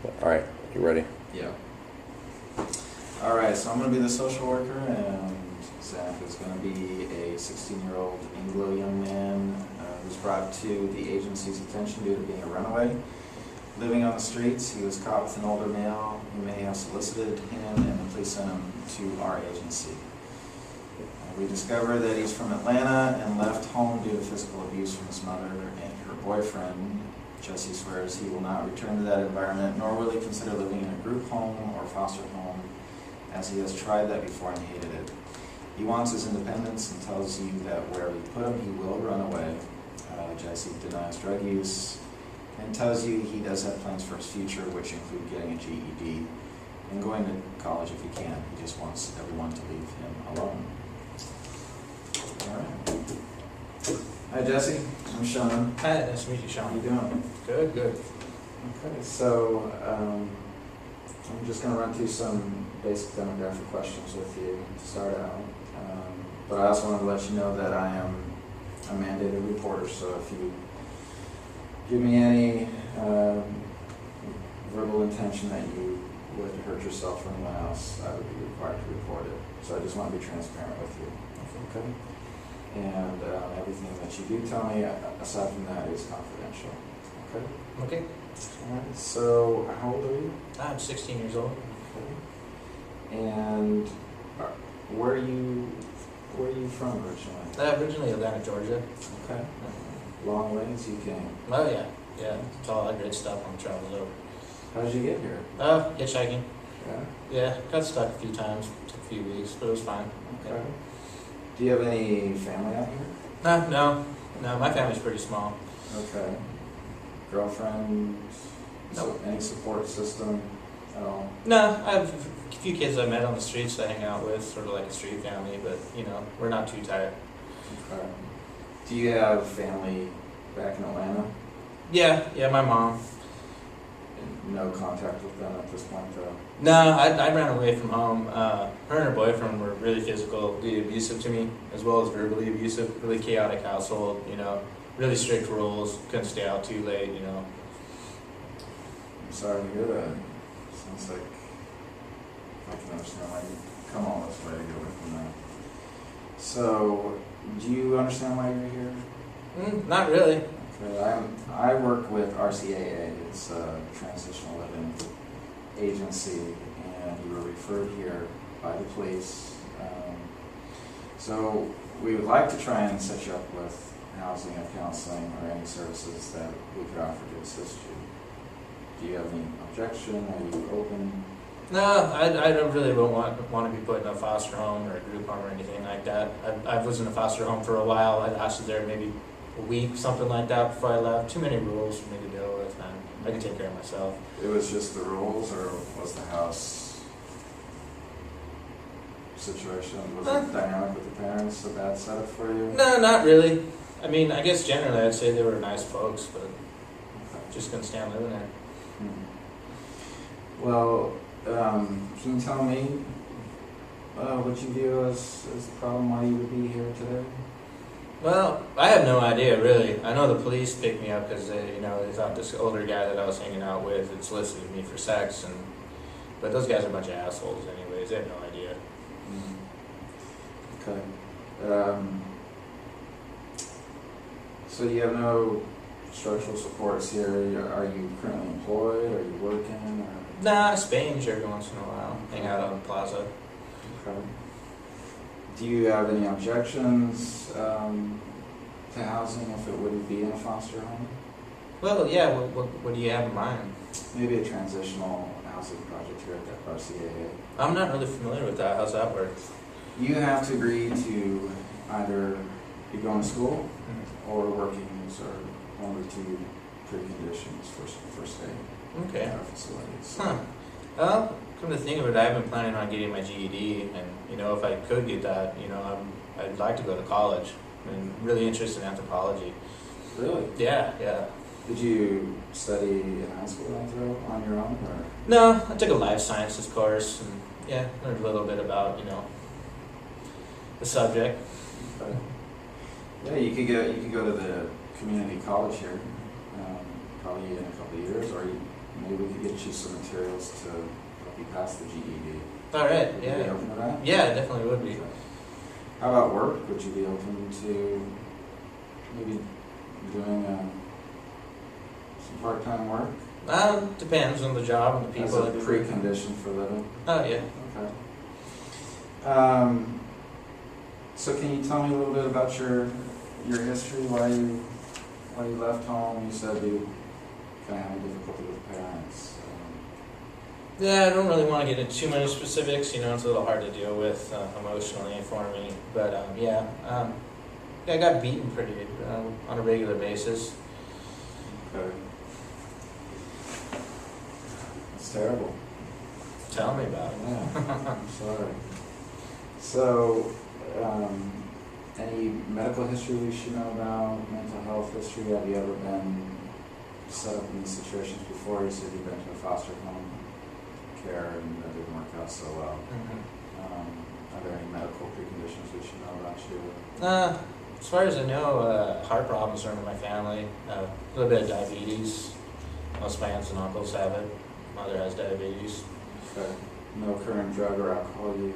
All right, you ready? Yeah. All right, so I'm going to be the social worker, and Zach is going to be a 16-year-old Anglo young man who's brought to the agency's attention due to being a runaway. Living on the streets, he was caught with an older male who may have solicited him, and the police sent him to our agency. We discovered that he's from Atlanta and left home due to physical abuse from his mother and her boyfriend. Jesse swears he will not return to that environment, nor will he consider living in a group home or foster home, as he has tried that before and hated it. He wants his independence and tells you that where we put him, he will run away. Jesse denies drug use and tells you he does have plans for his future, which include getting a GED and going to college if he can. He just wants everyone to leave him alone. All right. Hi, Jesse. I'm Sean. Hi, nice to meet you, How Sean. you doing? Good, good. Okay, so I'm just going to run through some basic demographic questions with you to start out. But I also wanted to let you know that I am a mandated reporter, so if you give me any verbal intention that you would hurt yourself or anyone else, I would be required to report it. So I just want to be transparent with you. Okay? And everything that you do tell me, aside from that, is confidential. Okay? Okay. All right. So, how old are you? I'm 16 years old. Okay. And where are you from originally? Originally Atlanta, Georgia. Okay. Long ways you came. Oh yeah, yeah. It's all great stuff on the travels over. How did you get here? Hitchhiking. Yeah. Yeah, got stuck a few times. Took a few weeks, but it was fine. Okay. Do you have any family out here? No. My family's pretty small. Okay. Girlfriend? No. Any support system at all? No, I have a few kids I met on the streets that I hang out with, sort of like a street family, but we're not too tight. Okay. Do you have family back in Atlanta? Yeah, my mom. And no contact with them at this point, though? No, I ran away from home. Her and her boyfriend were really physically abusive to me, as well as verbally abusive. Really chaotic household, really strict rules. Couldn't stay out too late, I'm sorry to hear that. Sounds like I can understand why you come all this way to get away from that. So, do you understand why you're here? Not really. Okay, I work with RCAA. It's a transitional living agency, and you were referred here by the police. So we would like to try and set you up with housing or counseling or any services that we could offer to assist you. Do you have any objection? Are you open? No, I don't really want to be put in a foster home or a group home or anything like that. I was in a foster home for a while. I lasted there maybe a week, something like that, before I left. Too many rules for me to deal with, and I can take care of myself. It was just the rules, or was the house situation, was it dynamic with the parents, a bad setup for you? No, not really. I mean, I guess generally I'd say they were nice folks, but just couldn't stand living there. Well, can you tell me what you view as the problem, why you would be here today? Well, I have no idea, really. I know the police picked me up because they thought this older guy that I was hanging out with had solicited me for sex, but those guys are a bunch of assholes anyways. They have no idea. Okay. So you have no structural supports here. Are you currently employed? Are you working? Or? Nah, I spange every once in a while. Hang out on the plaza. Okay. Do you have any objections to housing if it wouldn't be in a foster home? Well, yeah. What do you have in mind? Maybe a transitional housing project here at the RCAA. I'm not really familiar with that. How's that work? You have to agree to either be going to school or working. These are one or two preconditions for staying Okay. at our facilities. Huh. Well, come to think of it, I've been planning on getting my GED, and if I could get that, I'd like to go to college. I'm really interested in anthropology. Really? Yeah. Did you study in high school on your own, or? No, I took a life sciences course, and learned a little bit about the subject. Okay. Yeah, you could go to the community college here, probably in a couple of years, or maybe we could get you some materials to help you pass the GED. All right, Would you be yeah. open to that? Yeah, it definitely would be. How about work? Would you be open to maybe doing some part-time work Depends on the job and the as people. a that do it. precondition for living? Oh, yeah. Okay. So can you tell me a little bit about your history? Why you left home? You said you kind of had difficulty with parents. Yeah, I don't really want to get into too many specifics, it's a little hard to deal with emotionally for me. But I got beaten pretty on a regular basis. Okay. It's terrible. Tell me about it. Yeah, I'm sorry. So, any medical history we should know about, mental health history? Have you ever been set up in these situations before? You said you've been to a foster home care and that didn't work out so well. Are there any medical preconditions we should know about you? As far as I know, heart problems are in my family. A little bit of diabetes. Most of my aunts and uncles have it. Mother has diabetes. Okay. No current drug or alcohol use?